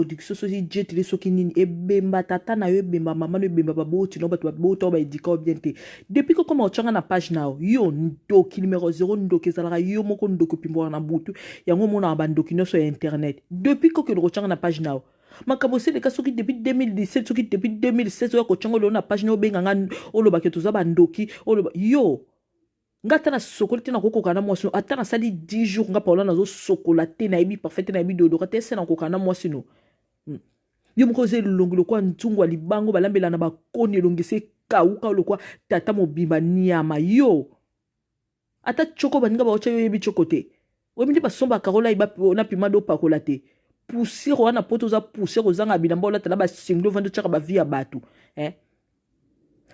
production soki jetili soki nini ebemba tata na yo ebemba mama no ebemba baboti no bato babota ba edika bien te depuis que comme ochanga na page na yo ndoki numéro 0 ndoki ezalaka yo moko ndoki pimbo na butu yango mona ba ndoki no sur internet depuis que ochanga na page na yo makambo seleka soki depuis 2017 soki depuis 2016 oyo kochanga lo na page na obenganga olobaki toza ba ndoki oloba yo nga ata na sokola te na kokoka na mwasi no ata na sali 10 jours nga paola nazo sokola te na yebi parfait te na yebi dodoka te se na kokoka na mwasi no yo moko oza elongi lokwa nzungu ya libango balambela na bakoni elongi se kauka lokwa tata mobimba niama yo ata choko baninga baocha yo yebi choko te oyebi nde basomba karola na pima do pakola te poussière wana poto oza poussière ozanga bilamba olatala basingli ovandi otyaka bavi ya bato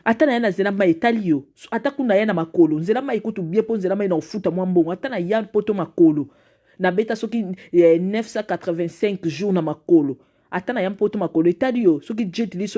ata na ye na nzela mai etali yo ata kuna ye na makolo nzela mai kutu bie mpo nzela mai na ofuta mwa mbongo ata na ya poto makolo na beta soki 985 jours na makolo ata na ya mpoto makolo etali yo soki jetili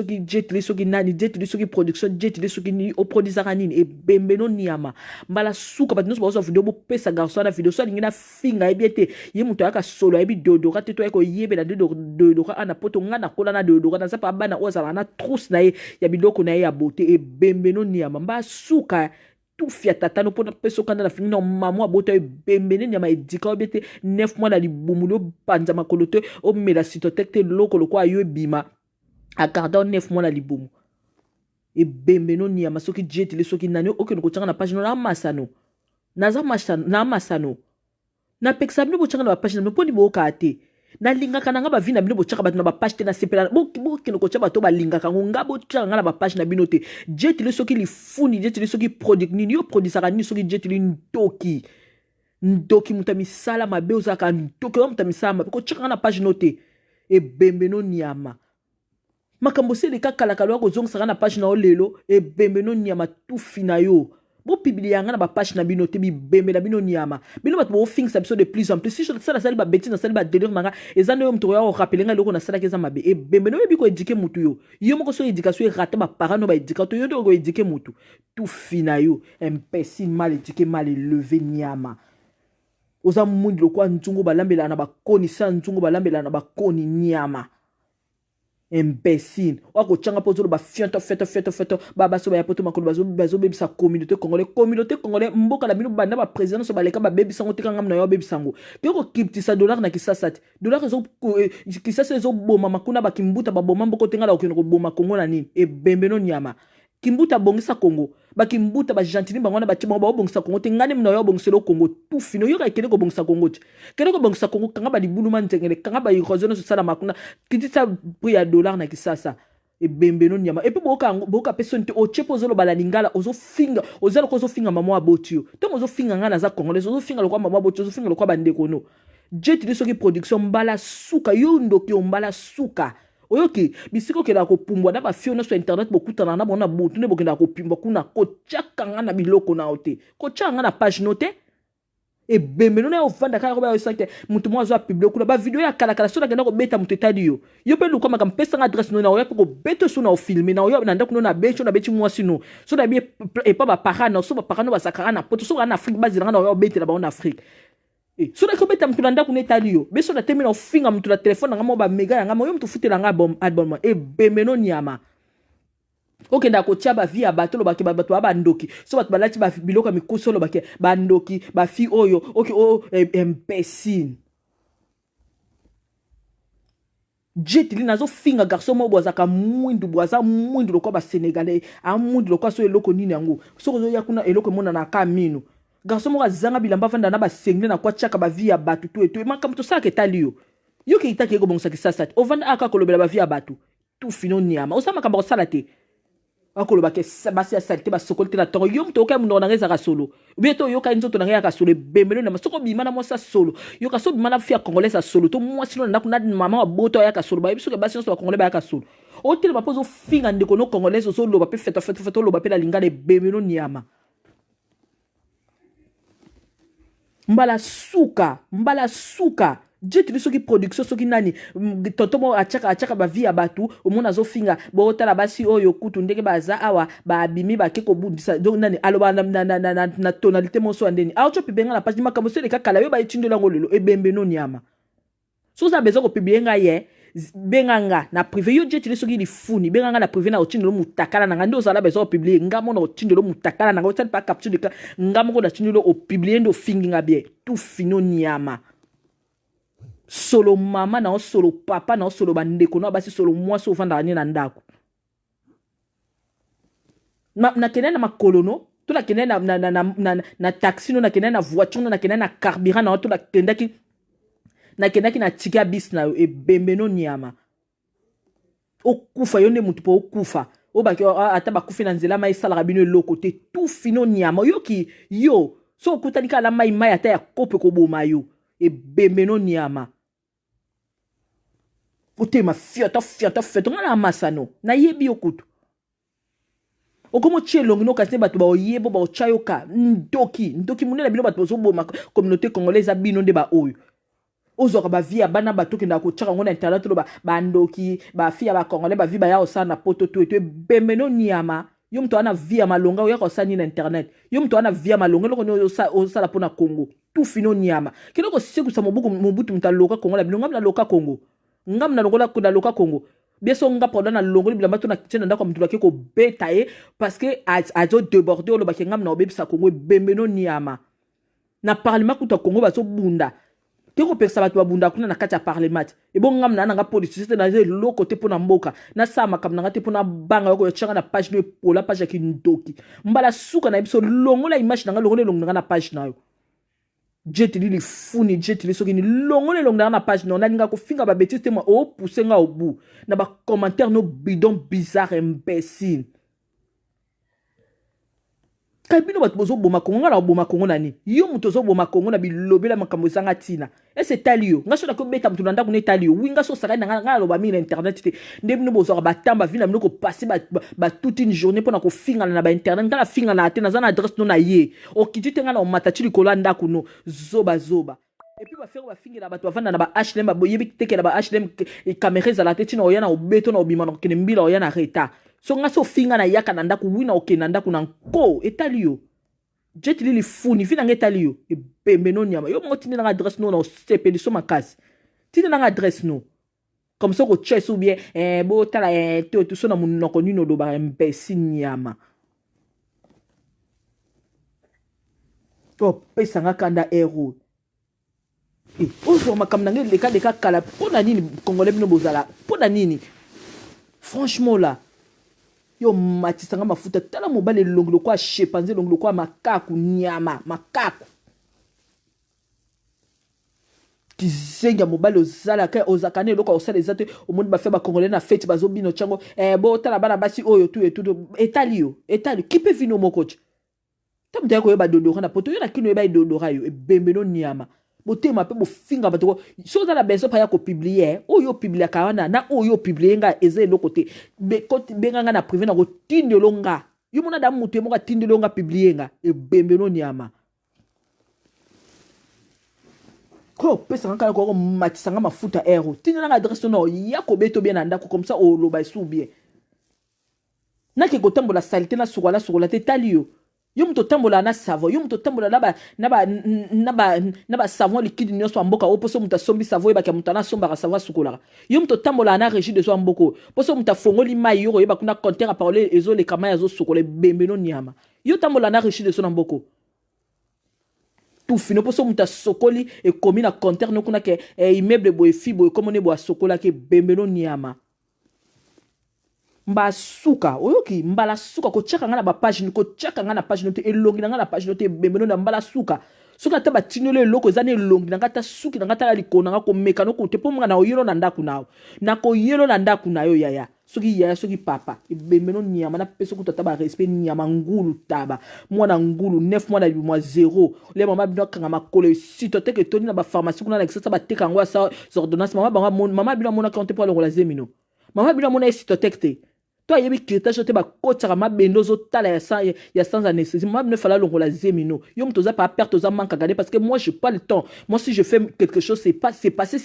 soki nani jetili soki production jetili soki nini oprodisaka nini ebembe no niama mbala suka bato nyonso bazwa video bopesa garçon na video so alingi na finga yebi ete ye moto ayaka solo ayebi deodora te to ayaka oyebela nde deodora ana poto nga na kola na deodora naza pa bana oyo azalaka na trousse na ye ya biloko na ye ya bote ebembe no niama mbala suka tufia tata no pona peso kanda na fingi na mama abota ebembe ne nyama edika obete 9 mois na libumu lo panza makolo te o mela sitotek te loko lokwa yo ebima akarda 9 mois na libumu ebembe no nyama soki jetile soki nani okeno kochanga na page no na masano naza masano na peksa bino bochanga na page na poni boka te na lingaka na nga ba vina bino bochaka bato na ba page te na sepela bokino kocha bato ba lingaka nga bochaka nga na ba page na bino te jetili soki lifuni jetili soki product nini yo produisaka nini soki jetili ndoki muta misala mabe ozaka ndoki muta misala mabe kochaka nga na page no te ebembe no niama makambo sele kaka lo kozongisa na page na o lelo ebembe no niama tufi na yo bo publier yanga na ba page na bino te bibembe na bino niama bino bato bo fingsa biso de plus en plus si ça la sali ba bêtise na sali ba délire nanga ezande yo mto ya o rappeler nga loko na sala keza mabe ebembe no yebi ko éduquer mutu yo moko so éducation e rata ba parents no ba éduquer to yo do ko éduquer mutu tufi na yo imbécile mal éduqué mal élevé niama oza mundi lokwa nzungu balambela na bakoni sa nzungu balambela na bakoni niama imbécile wako changa poto ba fiento feto baba so ba poto makolo bazo bebisa communauté congolais mboka la bino banda ba président so baleka ba bebisa ngo tekanga na yo bebisango teko kiptisa dollar na kisasa te dollar zo kisasa zo boma makuna ba kimbuta ba boma mboko tenga la okeno ko boma Congo na nini e bembe no nyama kimbuta bongisa Congo ba kimbuta ba gentili bangona ba chimo ba bongisa Congo te ngane mna yo bongiselo Congo tout fino yo ka kene ko bongisa Congo te kene ko bongisa Congo kanga ba libulu mantengele kanga ba yikozono so sala makuna kitisa prix ya dollar na kisasa e bembe no nyama e pe boka personne te o chepo zolo bala lingala ozo finga ozalo ko zo finga mama abotio to ozo finga ngana za congolais ozo finga lokwa mama abotio ozo finga lokwa bandeko no jetili soki production mbala suka yo ndoki mbala suka oyoki bisiko kela ko pumbwa na ba fio na so internet bokutana na bona butu ne bokenda ko pimbwa kuna ko chakanga na biloko na ote ko changa na page note e bembe no na ofanda ka ko ba osakte mutu mwa zo a publier kuna ba video ya kala so na kenda ko beta mutu tadi yo pe luko maka mpesa nga adresse no na oya ko beto so na filmer na oya na ndako no na becho na beti mwa sino so na bien e pa ba parano so ba parano ba sakara na poto so na Afrique bazira na oya beti la ba na Afrique so na kobeta mtu na ndako netali yo beso na temi na finga mtu na telefone nga mo ba mega nga mo yo mtu futela nga album e bemeno nyama okenda ko tia ba vie ya bato lo bake ba bato ba ndoki so bato balati ba biloko mikuso lo bake ba ndoki ba fi oyo okay o imbécile jetili nazo finga garçon mo bozaka mwindu lokwa ba sénégalais a mwindu lokwa so eloko nini yango so ko ya kuna eloko mona na kamino garçon mo azanga bilamba vanda na ba sengle na kwa chaka ba vie ya batu to eto maka mto saka etali yo ke itaki ko bongsa kisasa o vanda aka kolobela ba vie ya batu tout fino niama o sama ka ba sala te akoloba ke basi ya salite ba sokolite na tongo yo mto ka mundo na ngeza ka solo bieto yo ka nzoto na ngeza ka solo bembelo na masoko bima na mosa solo yo ka so bima na fia congolais sa solo to moi sino na kuna mama boto ya ka solo ba biso ke basi so congolais ba ya ka solo o tele ba pozo finga ndeko no congolais so lo ba pe feto lo ba pe la lingale bembelo niama mbala suka jetili soki production soki nani tontomo achaka ba vie ya batu omona zo finga bo tala basi oyo kutu ndenge baza awa ba abimi ba keko bundisa donc nani aloba na tonalité monso andeni auto pibenga na page makambo sele kala yo ba etindela ngolelo ebembe no nyama so za bezo ko publier nga ye benganga na privé yo jet soki li funi benganga na privé na otindelo mutakala na ngando sala bezo publier ngamo na otindelo mutakala na ngotsa pa capture de ngamo ko na tindelo o publier ndo finginga bien tout fino nyama solo mama na solo papa na solo bandeko na basi solo moi so vanda na ndako na kene na makolono to la kene na taxi no na kene na voiture no na kene na carburant na to la kendaki na tika bis na e bembeno nyama okufa yo nde mutu po okufa o baki ata bakufi na nzela mai sala bino eloko te tout fino nyama yo so okutani kala mai ata ya kope ko boma yo e bembeno nyama otema fiata ngana masano na yebi okutu okomo tchelongi no kasi bato ba oyebo ba ochayoka ndoki munela bino bato bozoboma communauté congolaise abino nde ba oyo ozoka ba via bana bato kenda ko tchaka ngona internet lo ba ndoki ba fia ba congolais ba via ba ya osana poto to bembeno nyama yo mto ana via malonga oya ko sani na internet yo mto ana via malonga loko no osala pona Congo tout fino nyama kiloko siku sa mobutu mtaloka Congo la bilonga na loka Congo ngam na lokola ko na loka Congo biso nga pendant na longoli bilamba to na kitchen ndako mtu laki ko beta parce que azo déborder lo baki ngam na obebisa Congo bembeno nyama na parlement kuta Congo baso bunda teko pesa bato babunda kuna na kati ya parlement e bon ngam na nga politicité na ze lo côté pona mboka na sama kam na ngate pona banga ko changa na page no pola page ki ndoki mbala suka na biso longola image na nga longola na page na yo jetili li funi jetili soki ni longole na page non nalinga ko finga ba bêtise te moi o pousser nga au bout na ba commentaire no bidon bizarre imbécile kabino bat bozo boma Kongo nga na boma Kongo nani yo muto zo boma Kongo na bilobela makambo zanga tina et c'est talio nga so na ko beta muto ndako ne talio winga so saka nga loba mi na internet te ndebino bozo ba tamba vina mino ko passer ba toute une journée pona ko finga na ba internet nga la finga na te na zana adresse no na ye o kitite nga na matati likolo ndako no zoba et puis ba faire ba finga na bato vanda na ba HLM ba boyebi teke na ba HLM caméra za la tete na oyana obeto na obima na kene mbila oyana reta so nga so finga na yaka na ndako wina okena ndako na nko etalio jet li funi fina ngetalio e bembeno nyama yo motine na adresse no na CP so makasi tine na adresse no comme ça ko chess ou bien bo tala to so na munoko nino do ba mbesi nyama to pesa nga kanda hero ozo makamna ngeli de ka kala pona nini congolais bino bozala pona nini franchement là yo matisanga mafuta tala mobile longlo kwa chimpanzé longlo kwa makaku nyama makaku kizenga mobile ozala ka ozakane loko osala ezate omundi ba fe ba congolais na fête bazobino chango bo tala bana basi oyo tu etalio kipe vino mokocha tamta ko yeba dodora na poto yo na kino yeba dodora yo bembeno nyama botema pe bofinga bato so za la beso pa ya ko publier oyo publier ka wana na oyo publier nga eze lokote be kote benga na privé na ko tindelo nga yo mona da mutu mo ka tindelo nga publier nga e bembeno nyama ko pesa nga ko matisanga mafuta ero tindela nga adresse no ya ko beto bien anda ko comme ça o lo ba sou bien na ke ko tambola salité na sukola te talio yo mto tambola na savon yo mto tambola na ba savon liquide nyonso mboka oposo mta sombi savon ba ka mutana somba savon sukola yo mto tambola na régie de so mboko poso mta fongoli mai yo ba kuna compteur à parler ezo le kama yazo sukola bembeno nyama yo tambola na régie de so mboko tout fino poso mta sokoli e komi na compteur no kuna ke immeuble boy fibo comme ne bo sokola ke bembeno nyama mba suka oyoki mbala suka ko chaka ngana ba page ko chaka ngana page note elongi ngana page note bembeno na mbala suka suka ta batinole loko zane elongi ngata suki ngata likona ngako mekano ko te pomo na oyelo na ndaku nawo na ko yelo na ndaku na yo yaya suki papa bembeno nyama na peso ko tata ba respect nyama ngulu taba mwana ngulu 9 mois na 0 le mama bino kanga makolo sito teke toni na ba pharmacie kuna na kisa ba teka ngwa sa ordonnance mama bino mona compte pour le zemino mama bino mona sito tekte toi yebi kirtage te ba kotaka mabendo zo tala ya sans anesthésie moi ne fallait longola zemino yo mtoza pas perte za manque à garder parce que moi j'ai pas le temps moi si je fais quelque chose c'est passé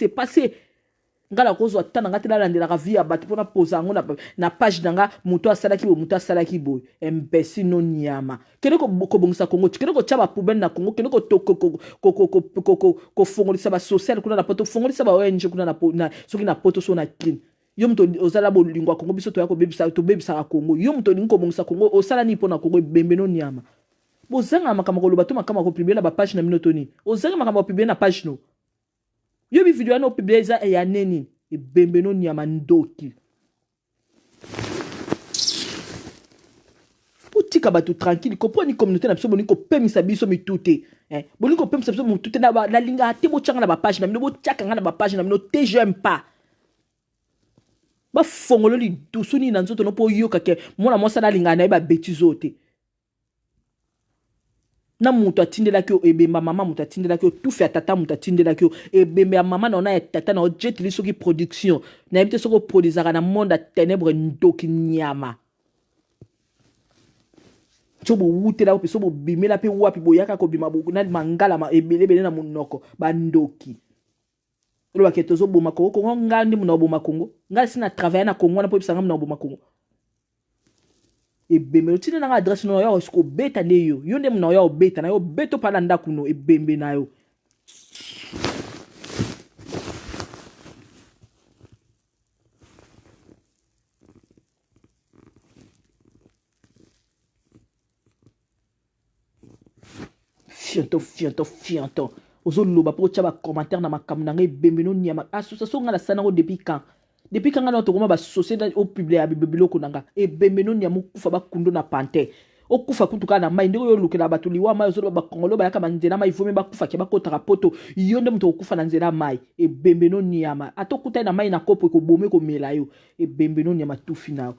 ngala kozwa tana ngati la landela ka via batu pona posa ngo na page nanga muto asala ki boy imbécile no nyama kene ko bongisa Congo kene ko chaba poubelle na Congo kene ko ko fongolisa ba social kuna na poto fongolisa ba ONG kuna na soki na poto so na kin yo mto ozala bo lingwa Congo biso to yako bebisa Congo yo mto lingo bongisa Congo osala ni pona Congo bembe no nyama bozanga makama ko loba to makama ko publier na ba page na minotoni ozanga makama ko publier na page no yo bi video no publier ya neni e bembe no nyama ndoki utika batu tranquille ko ni communauté na biso boni ko pemisa biso mitute boni ko pemisa biso mitute na linga ate bo changa na ba page na mino bo chaka na ba page na mino te j'aime pas ba fongolo li dusuni na nzoto no po yoka ke mona mosa na linga na ba bêtise ote na mutu atindela kyo ebemba mama mutu atindela kyo tout fait tata mutu atindela kyo ebemba mama na ona tata na jet li soki production na ebite soko produisaka na monde ténèbre ndoki nyama chobo wutela pe sobo bimela pe wapi boyaka ko bima boku na mangala ma ebele na munoko bandoki lo baketo zo boma ko ngandi muna boma Congo ngali sina travailler na Congo na po bisanga muna boma Congo ebembe otine na adresse no yo sko beta ne yo nde muna yo beta na yo beto pala ndaku no ebembe na yo fianto ozo loba po tcha ba commentaire na makamna ngai ebembe no nyama association ngala sana ko depuis quand ngana to koma ba société au public ya bibiloko nanga ebembe no nyama kufa ba kundo na pante okufa kutuka na mai ndeko yo lukela batu liwa mai ozo ba kongolo ba yaka manzela mai vome ba kufa ke ba kota rapoto yonde mto okufa na nzela mai ebembe no nyama atokuta na mai na kopo ko bome ko mela yo ebembe no nyama tout final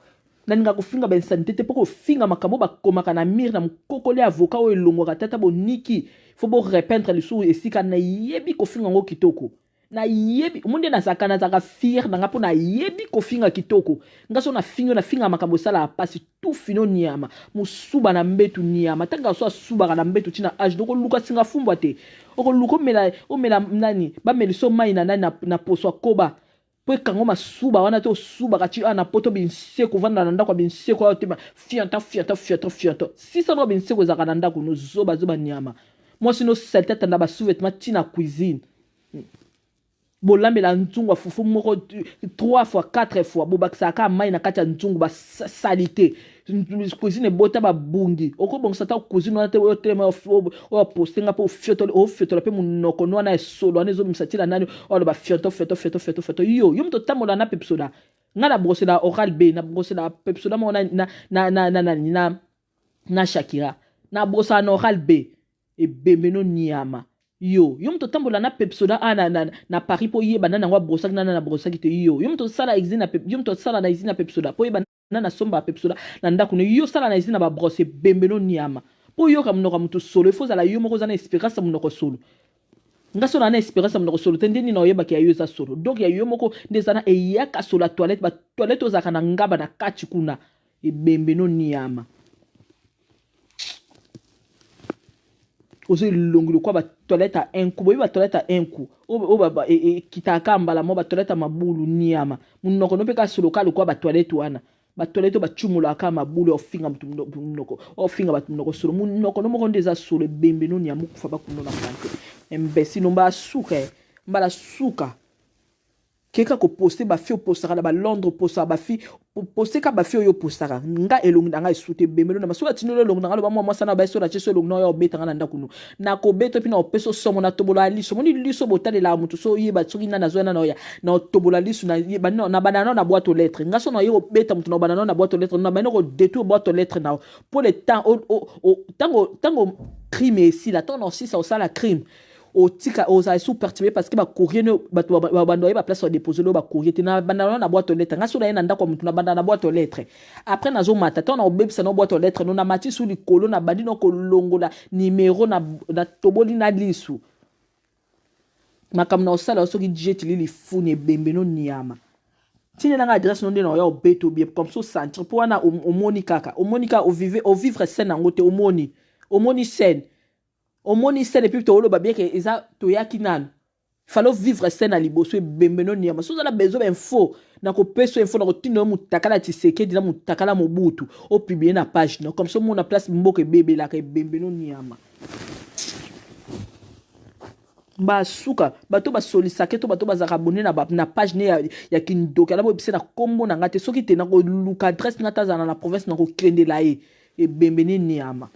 naninga kofinga ba insanité te poko finga makambo ba komaka na mire na mukokole avocat o elongwa tata boniki faut bo repeindre le sou esika na yebi kofinga ngo kitoko na yebi munde na sakana zaka fier na ngapo na yebi kofinga kitoko ngaso na finga makambo sala pasi tout fino nyama musuba na mbetu nyama tanga so suba na mbetu tina age doko luka singa fumbwa te oko luko mela nani ba meliso mai na nani na poswa koba po kango masuba wana to suba kati ana poto binseko vanda na ndako binseko tema fianta si ça no binseko za kana ndako no zoba nyama moi sino setete na ba sous-vêtements tina cuisine bolambela ntungu fufu moko 3 fois 4 fois bobakisa ka mai na kati ya ntungu ba salité cuisine bota ba bungi okobongisa ta cuisine wana te o tema o postinga po fioto pe munoko no na solo anezo misatila nani o ba fioto yo mto tamola na pepsoda ngala brosela oral b na brosela pepsoda mo na Shakira na brosa na oral b e bemeno nyama yo mto tambola na pepsoda na Paris po yeba na ngwa brosa na brosa kite yo mto sala exina yo mto sala na exina pepsoda po yeba na somba pepsoda na ndaku yo sala na exina ba brosse bembeno nyama po yo kam no kam to solo faut ala yo moko za na expérience mu no solo ngaso na expérience mu no solo tendeni na yeba ki ayo za solo donc ya yo moko ndezana e yaka solo la toilette ba toilette ozaka na ngaba na kati kuna e bembeno nyama ozo longolo kwa ba toilette à un coup boyi ba toilette à un coup o ba kitaka mbala mo ba toilette mabulu nyama munoko no peka solo kalo kwa ba toilette wana ba toilette ba chumula ka mabulu ofinga mtu munoko ofinga ba munoko solo munoko no mo ndeza solo bembe no nyama kufa ba kuno na pante mbesi no ba suka mbala suka keka ko poster ba fio postara ba Londres postara ba fi poster ka ba fio yo postara nga elongi nga esute bemelo na masola tinelo elongi nga lo ba mwa sana ba so la cheso elongi na yo beta nga nda kuno na ko beta pina opeso somo na tobola liso moni liso botale la mutu so yeba tsoki na zo na ya na tobola liso na yeba na banana na boîte aux lettres nga so na yo beta mutu na banana na boîte aux lettres na ba no détour boîte aux lettres na pour le temps tango crime ici la ton aussi ça ça la crime o tika oza sous perturbé parce que ba courrier no ba bandoye ba place déposer lo ba courrier tina bandana na boîte aux lettres nga so na ndako mutu na bandana na boîte aux lettres après na zo mata ton na bebisa na boîte aux lettres no na mati sous likolo na bandi no kolongola numéro na toboli na lisu makamna osala so ki jeti li fune bembe no nyama tine na adresse no ndena yo beto bien comme ça sentir pour na o monika o vivre sain na ngote o moni scène et puis to lo ba bien que eza to yaki nan falo vivre sain na liboso ebembe no niama so ozala besoin d'info na kopesa info na kotinda yo mutakala Tshisekedi na mutakala Mobutu opublie na page no comme ça mona place mboka ebebelaka ebembe no niama basuka bato basolisake to bato bazaka abonné na page ne ya kindoki ala boyebise na kombo na nga te soki te na koluka adresse nga tazala na province na kokendela ye ebembe ne niama